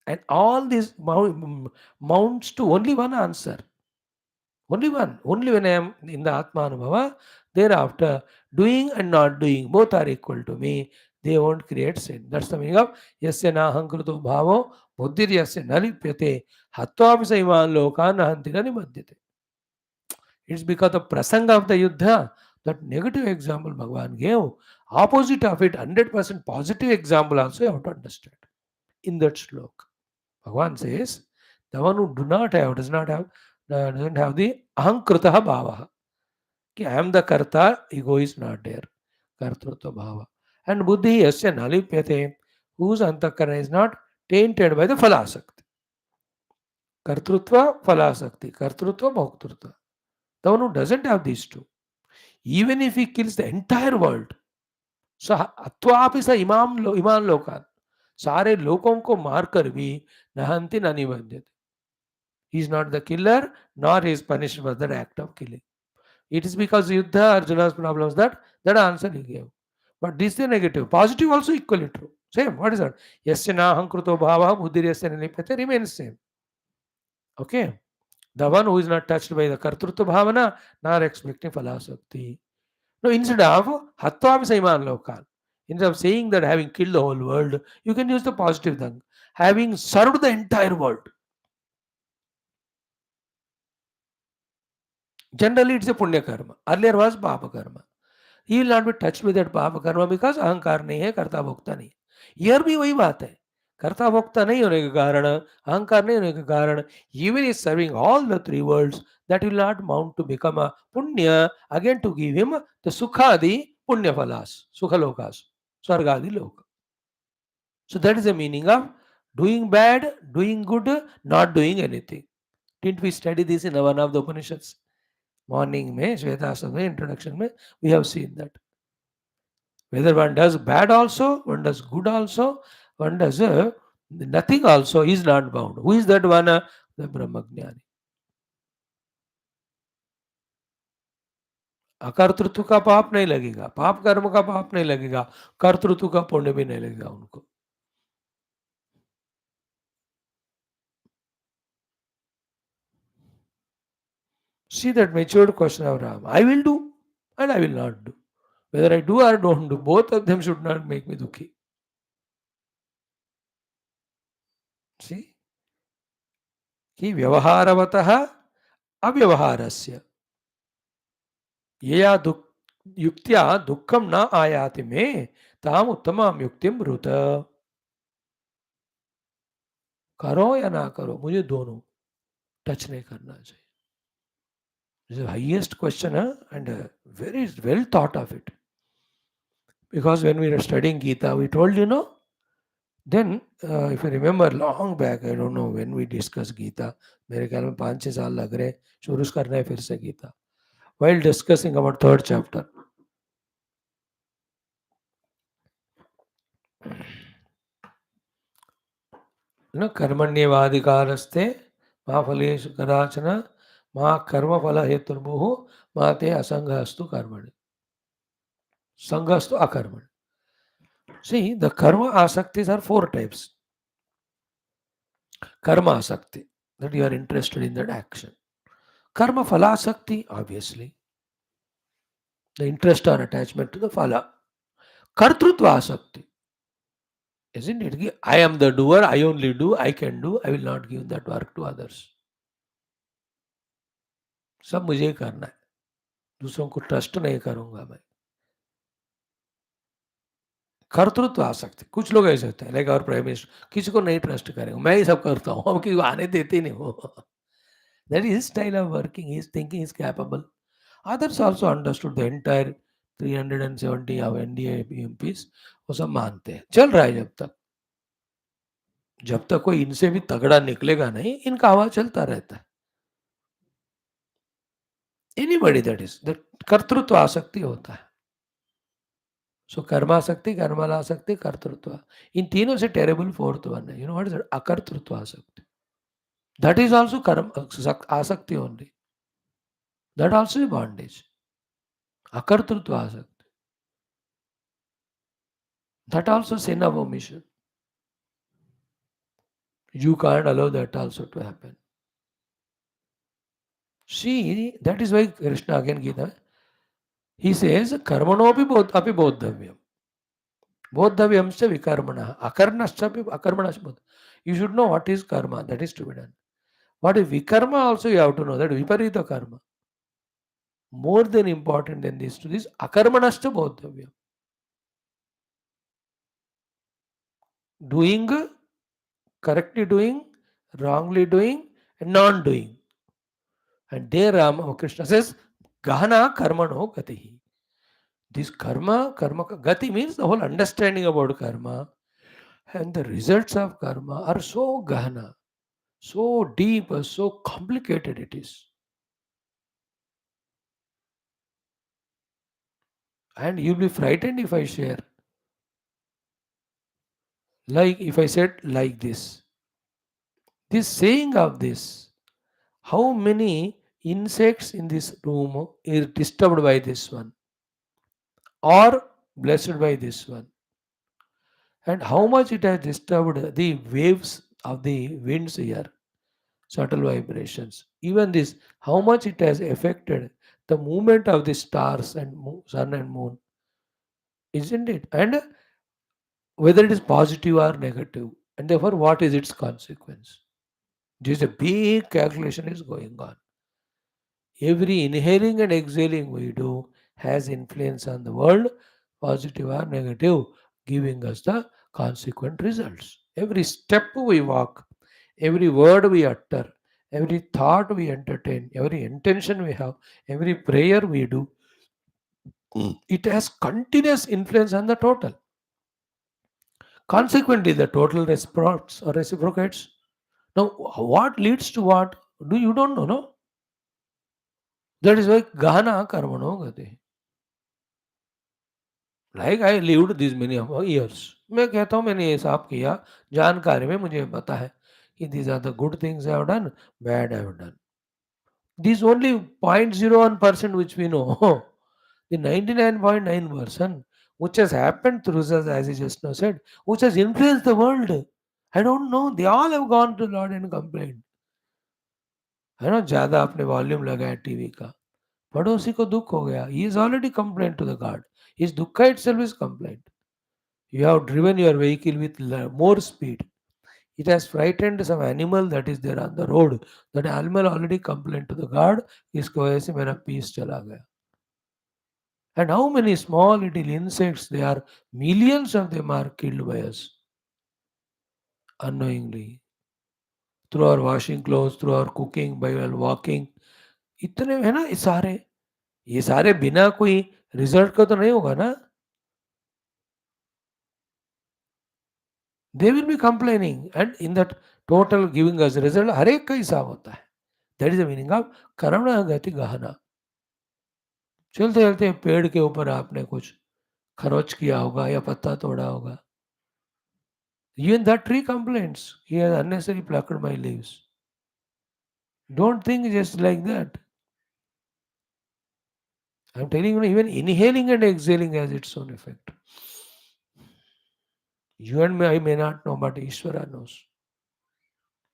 And all this mounts to only one answer. Only one. Only when I am in the Atma Anubhava, thereafter, doing and not doing, both are equal to me. They won't create sin. That's the meaning of Yasya Nahankruto Bhavo Buddhir Yasya Nalipyate Hatvapi Saiman Loka Nahanti Nanimadhyate. It's because the prasanga of the Yuddha, that negative example Bhagavan gave, opposite of it, 100% positive example also you have to understand. In that sloka, Bhagavan says, the one who doesn't have the ahankritaha bhava. I am the karta, ego is not there. Kartrutva bhava. And buddhi yasya nalipyate, whose antakarana is not tainted by the phalasakti. Kartrutva, phalasakti. Kartrutva, bhoktrutva. The one who doesn't have these two, even if he kills the entire world, so अत्वापि स इमान लोकान, सारे लोकों को मारकर भी नहंति न निबंधित. He is not the killer, nor he is punished for the act of killing. It is because Yuddha Arjuna's problems that answer he gave. But this is the negative. Positive also equally true. Same. What is that? Yasya nahankruto bhava buddhir yasya nilipyate remains same. Okay. The one who is not touched by the kartrutva bhavana, nor expecting phalasakti. No, instead of hatvam saiman lokan, instead of saying that having killed the whole world, you can use the positive thing. Having served the entire world. Generally, it's a punya karma. Earlier was papa karma. He will not be touched with that papa karma because अहंकार नहीं है, कर्ता भोक्ता नहीं. Here भी वही बात है. कर्ता भोक्ता नहीं होने के कारण, अहंकार नहीं होने के कारण, even is serving all the three worlds, that will not mount to become a punya again to give him the sukhadi punya phalas, sukhalokas, sargadi loka. So that is the meaning of doing bad, doing good, not doing anything. Didn't we study this in one of the Upanishads? Morning में श्वेताश्वत में introduction में we have seen that whether one does bad also, one does good also, one does nothing also, is not bound. Who is that one? The Brahmagnani. Akartritva का पाप नहीं लगेगा, पाप कर्म का पाप नहीं लगेगा, कर्तृत्व का पुण्य भी नहीं लगेगा उनको. See that matured question of Rama. I will do and I will not do. Whether I do or don't do, both of them should not make me dukhi. See? कि व्यवहारवतः अव्यवहारस्य यया युक्त्या दुःखम न आयाति में ताम उत्तमाम युक्तिम ब्रूत. करो या ना करो, मुझे दोनों टच नहीं करना चाहिए. This is the highest question, and very well thought of it. Because when we were studying Gita, we told then if you remember long back, I don't know when we discussed Gita, मेरे ख्याल में 5-6 साल लग रहे शुरू करना है फिर से Gita. While discussing about third chapter, कर्मण्येवाधिकारस्ते मा फलेषु कदाचन मा कर्मफल हेतुर्भुः मा ते असंगस्तु कर्मणि संगस्तु अकर्मणि. See, the karma asaktis are 4 types. Karma asakti, that you are interested in that action. Karma phala asakti, obviously, the interest or attachment to the phala. Kartrutva asakti, isn't it? I am the doer, I only do, I can do, I will not give that work to others. सब मुझे ही करना है, दूसरों को trust नहीं करूंगा मैं. कर्तृत्व आ सकते. कुछ लोग ऐसे होते हैं, लाइक आवर प्राइम मिनिस्टर, किसी को नहीं ट्रस्ट करेंगे, मैं ही सब करता हूँ, हम किसी आने देते नहीं हो. That is style of working, is thinking, is capable. Others also understood the entire 370 of NDA MPs, वो सब मानते हैं. चल रहा है जब तक कोई इनसे भी तगड़ा निकलेगा नहीं, इनका हवा चलता रहता है. Anybody that is, that कर्तृत्व आसक्ति होता है. सो कर्मासक्ति, कर्मलासक्ति, कर्तृत्व, इन तीनों से टेरेबल फोर्थ वन है. What is it? अकर्तृत्व आसक्ति. दैट इज आल्सो कर्म आसक्ति only. That also is bondage. अकर्तृत्व आसक्ति, that also sin of omission. You can't allow that also to happen. See, that is why Krishna again Gita, he says, karmanopi api bodhavyam. Bodhavyam se vikarmana. Akarnascha api akarmanascha bodha. You should know what is karma, that is to be done. What is vikarma also you have to know, that viparita karma. More than important than this to this, akarmanascha bodhavyam. Doing, correctly doing, wrongly doing, and non-doing. And there Rama Krishna says, Gahana karmano gatihi. This karma gati means the whole understanding about karma and the results of karma are so gahana, so deep, so complicated it is. And you'll be frightened if I share. Like if I said like this saying of this, how many insects in this room is disturbed by this one or blessed by this one, and how much it has disturbed the waves of the winds here, subtle vibrations. Even this, how much it has affected the movement of the stars and sun and moon, isn't it? And whether it is positive or negative, and therefore what is its consequence? This is a big calculation is going on. Every inhaling and exhaling we do has influence on the world, positive or negative, giving us the consequent results. Every step we walk, every word we utter, every thought we entertain, every intention we have, every prayer we do, it has continuous influence on the total. Consequently, the total reciprocates or reciprocates. Now, what leads to what? You don't know, no? That is why Gahana Karmano Gati. Like I lived these many years. मैं कहता हूँ मैंने ये हिसाब किया, जानकारी में मुझे पता है कि these are the good things I have done, bad I have done. This only 0.01% which we know. The 99.9% which has happened through us, as he just now said, which has influenced the world. I don't know. They all have gone to Lord and complained. है ना, ज़्यादा आपने volume लगाया TV का, पड़ोसी को दुख हो गया. He is already complained to the God. His dukkha itself is complaint. You have driven your vehicle with more speed. It has frightened some animal that is there on the road. That animal already complained to the God, इसको वजह से मेरा peace चला गया. And how many small little insects, they are, millions of them are killed by us unknowingly. Through our washing clothes, through our cooking, by while walking. इतने है ना ये सारे बिना कोई रिजल्ट का तो नहीं होगा ना. They will be complaining, and in that total giving us result हर एक का हिसाब होता है. That is the meaning of करुणा गति गहना. चलते चलते पेड़ के ऊपर आपने कुछ खरोच किया होगा या पत्ता तोड़ा होगा. Even that tree complains, he has unnecessarily plucked my leaves. Don't think just like that. I'm telling you, even inhaling and exhaling has its own effect. You and me, I may not know, but Ishvara knows.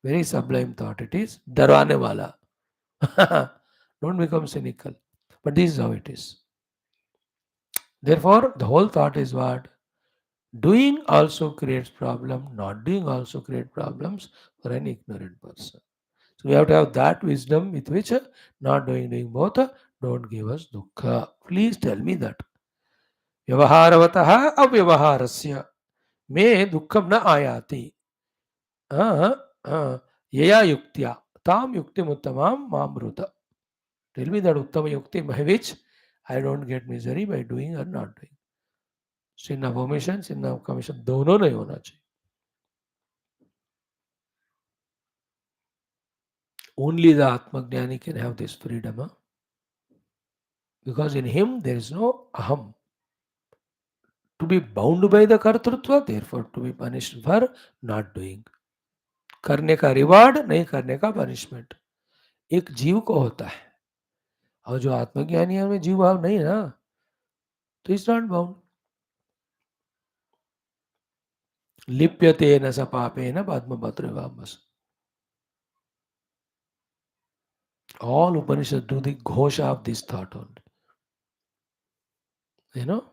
Very sublime thought it is. Darwane wala. Don't become cynical. But this is how it is. Therefore, the whole thought is what? Doing also creates problem. Not doing also creates problems for an ignorant person. So we have to have that wisdom with which not doing both don't give us dukkha. Please tell me that. व्यवहारवतः अव्यवहारस्य मे दुःखं न आयाति यया युक्त्या ताम युक्तिमुत्तमां मामृत. Tell me that uttama yukti by which I don't get misery by doing or not doing. Sin of omission, sin of commission, दोनों नहीं होना चाहिए. Only the Atmajnani can have this freedom, because in him there is no aham. To be bound by the kartrutva, therefore to be punished for not doing. करने का reward, नहीं करने का punishment एक जीव को होता है. और जो आत्मज्ञानी है, में जीव भाव नहीं है ना, तो इज नॉट बाउंड. लिप्यते न स पापेन पद्मपत्रवामस. All Upanishads do the ghosha of this thought only. You know?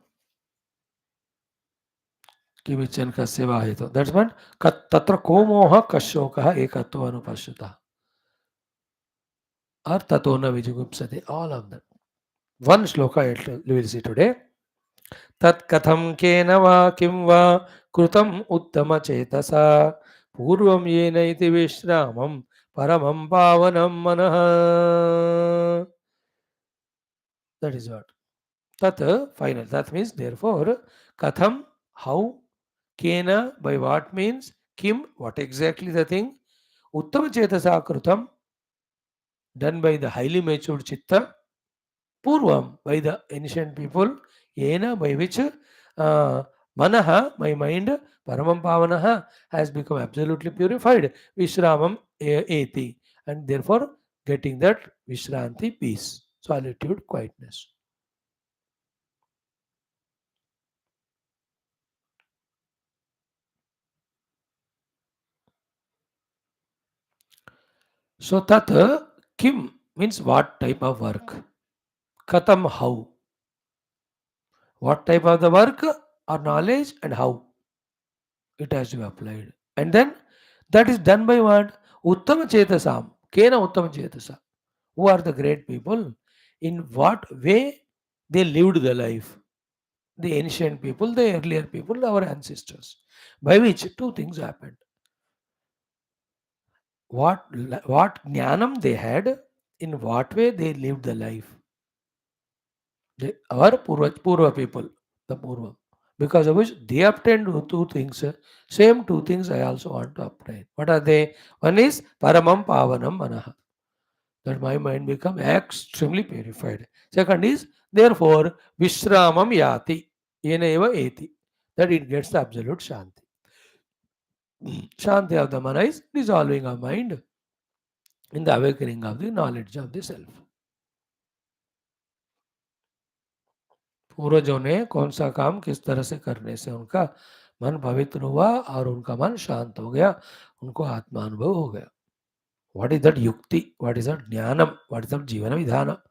किमिच्छन् कस्य वा हेतु. That's what तत्र को मोह कशोकः एकत्व अनुपश्यतः. Or tato न विजुगुप्सते. All of them. One shloka we will see today. tat katham kena va kim va कृतम उत्तम चेतसा पूर्वम येन इति विश्रामम paramam pavanam manah. That is what. Tat final. That means therefore katham, how, kena, by what means, kim, what exactly the thing, uttama chetasa krutam, done by the highly matured chitta, purvam, by the ancient people, yena, by which manaha, my mind, paramam pavanaha, has become absolutely purified, vishramam eti, and therefore getting that vishranti, peace, solitude, quietness. So tat kim means what type of work, katam, how, what type of the work or knowledge and how it has to be applied. And then that is done by what? Uttama Chetasam. Kena Uttama Chetasa. Who are the great people? In what way they lived the life? The ancient people, the earlier people, our ancestors. By which two things happened. What jnanam they had, in what way they lived the life. Our Purva people, the Purva. Because of which they obtained two things. Same two things I also want to obtain. What are they? One is Paramam Pavanam Manaha. That my mind become extremely purified. Second is, therefore, Vishramam Yati. Yeneva Eti. That it gets the absolute Shanti. Shanti of the mana is dissolving of mind in the awakening of the knowledge of the self. पूर्वजों ने कौन सा काम किस तरह से करने से उनका मन पवित्र हुआ और उनका मन शांत हो गया, उनको आत्मानुभव हो गया. What is that yukti? What is that jnanam? What is that jivana vidhana?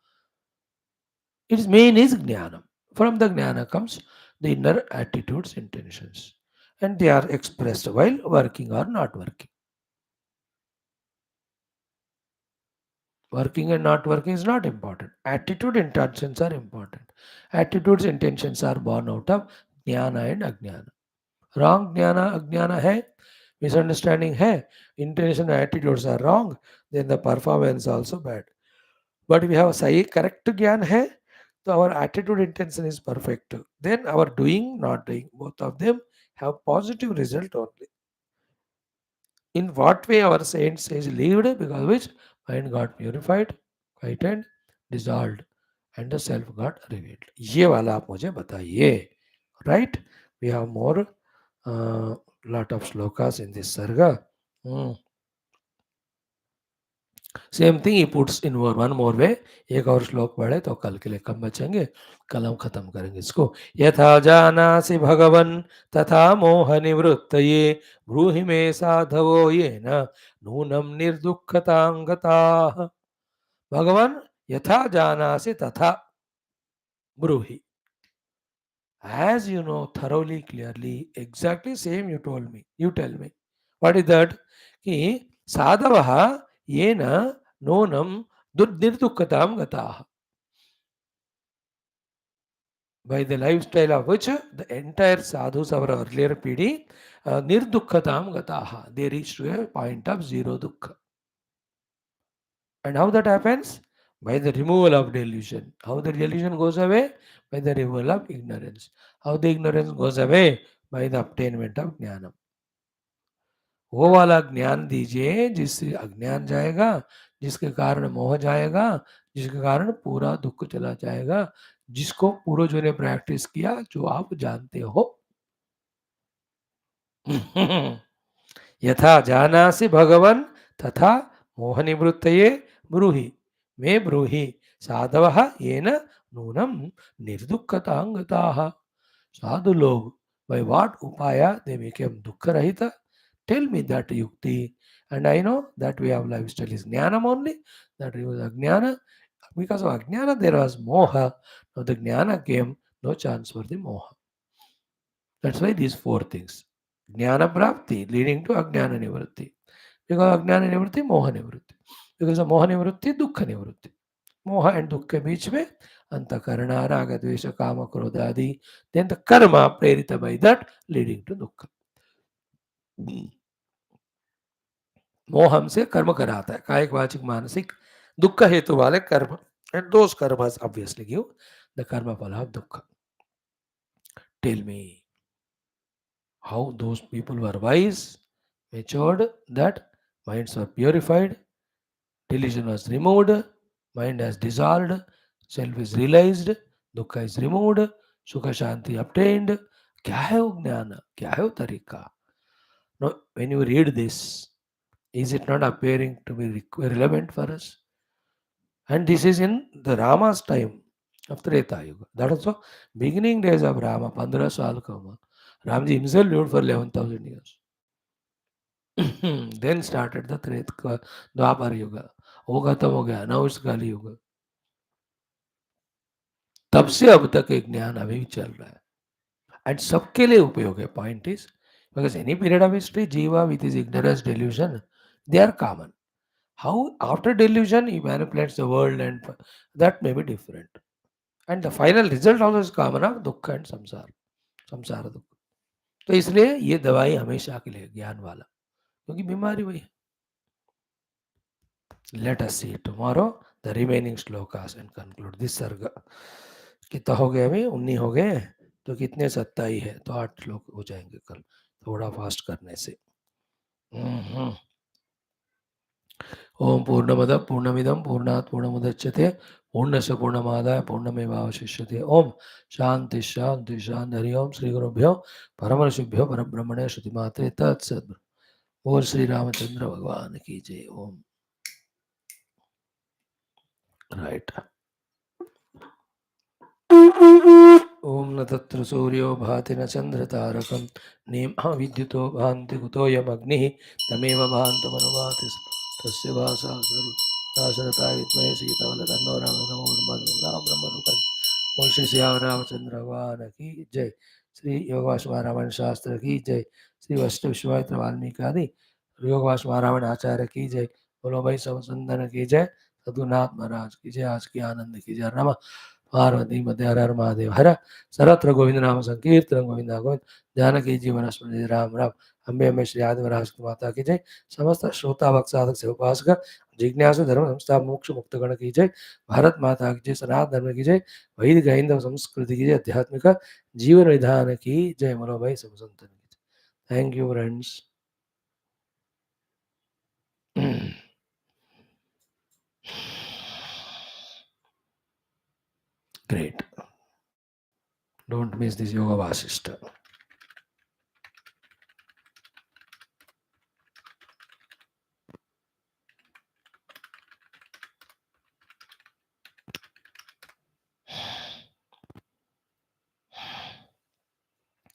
Its main is jnanam. From the jnana comes the inner attitudes, intentions, and they are expressed while working or not working. Working and not working is not important. Attitude intentions are important. Attitudes intentions are born out of jnana and ajnana. Wrong jnana, ajnana hai, misunderstanding hai, intention and attitudes are wrong, then the performance also bad. But we have sahi correct jnana hai, so our attitude intention is perfect. Then our doing, not doing, both of them have positive result only. In what way our saint says lived, because which mind got purified, quietened, dissolved, and the self got revealed. ये वाला आप मुझे बताइए. Right? We have more lot of shlokas in this sarga. Hmm. Same thing ही puts in one more way. एक और श्लोक पढ़े तो कल के लिए कम बचेंगे. कल हम खत्म करेंगे इसको. यथा जानासि भगवन् तथा मोह निवृत्तये ब्रूहि मे साधवो येन नूनं निर्दुःखतां गताः. भगवान यथा जानासि तथा ब्रूहि. As you know thoroughly, clearly, exactly same you told me. You tell me. What is that? कि साधवः येन नूनं निर्दुःखतां गताः. By the lifestyle of which the entire sadhus of our earlier PD, nirdukhatam gataha, they reach to a point of zero dukkha. And how that happens? By the removal of delusion. How the delusion goes away? By the removal of ignorance. How the ignorance goes away? By the obtainment of jnana. वो वाला ज्ञान दीजिए जिससे अज्ञान जाएगा, जिसके कारण मोह जाएगा, जिसके कारण पूरा दुख चला जाएगा, जिसको पूर्वजों ने प्रैक्टिस किया, जो आप जानते हो. यथा जानासि भगवन् तथा मोह निवृत्तये ब्रूहि मे ब्रूहि साधवः येन नूनं निर्दुःखतां गताः. साधु लोग, by what upaya they became dukkha rahita? Tell me that yukti. And I know that way of lifestyle is jnanam only. That was ajnana. Because of ajnana there was moha. Now the jnana came, no chance for the moha. That's why these four things. Jnana prapti leading to ajnana nivritti. Because ajnana nivritti, moha nivritti. Because of moha nivritti, dukkha nivritti. मोह and दुख के बीच में अंतकरण राग द्वेष काम क्रोध आदि, then the karma प्रेरित by that leading to दुख. मोह हमसे कर्म कराता है, कायिक वाचिक मानसिक दुख हेतु वाले कर्म, and those karmas obviously give the karma phala of dukkha. Tell me how those people were wise, matured, that minds were purified, delusion was removed, mind has dissolved, self is realized, दुख is removed, सुख शांति obtained. क्या है वो ज्ञान, क्या है वो तरीका? Now, when you read this, is it not appearing to be relevant for us? And this is in the Rama's time of Treta Yuga. That also beginning days of Rama, 15 saal ka umar. Ramji himself lived for 11,000 years. Then started the Treta Dwapar Yuga. वो खत्म हो गया, now it's Kali Yuga. तब से अब तक एक ज्ञान अभी भी चल रहा है, एंड सबके लिए उपयोग है. Point is, because any period of history जीवा with his ignorance delusion, they are common. How after delusion he manipulates the world, and that may be different. And the final result also is common of दुख and संसार दुख. तो इसलिए ये दवाई हमेशा के लिए ज्ञान वाला, क्योंकि बीमारी वही है. Let us see tomorrow the remaining shlokas and conclude this sarga. कितना हो गया अभी? 19 हो गए, तो कितने 27 है, तो 8 श्लोक हो जाएंगे कल, थोड़ा फास्ट करने से. ओम पूर्णमद पूर्णमिदं पूर्णात् पूर्णमुदच्यते पूर्णस्य पूर्णमादाय पूर्णमेवावशिष्यते. ओम शांति शांति शांति. हरि ओम. श्री गुरुभ्यो परमर्षिभ्यो परब्रह्मणे श्रुतिमात्रे तत्सत्. बोल श्री रामचंद्र भगवान की जय. ओम. राइट. ओम न तत्र सूर्यो भाति न चंद्र तारकं नेमः विद्युतो भान्ति कुतोऽयमग्निः तमेव भान्तमनुभाति तस्य भासा दाशरथाय विद्महे सीतावलतन्नो रामः नमो राम ब्रह्मरूपं. बोल श्री श्याम रामचंद्र भगवान की जय. श्री योगवाश रामायण शास्त्र की जय. श्री वशिष्ठ विश्वामित्र वाल्मीकि आदि योगवाश रामायण आचार्य की जय. बोलो भाई सब संदन की जय. सदगुरुनाथ महाराज की जय। आज की आनंद की जय। रमा पार्वती मध्य हर हर महादेव हर। सर्वत्र गोविंद नाम संकीर्तन गोविंदा गोविंद। जानकी जीवन स्मृति राम राम। अम्बे अम्बे श्री आदिवराज माता की जय। समस्त श्रोता भक्त साधक से उपासक जिज्ञासु धर्म संस्था मोक्ष मुक्त गण की जय। भारत माता की जय। सनातन धर्म की जय। वैदिक हिंदू संस्कृति की जय। आध्यात्मिक जीवन विधान की जय। मनो भाई सब संतन की जय। Thank you friends. Great. Don't miss this yoga Vaashishtha.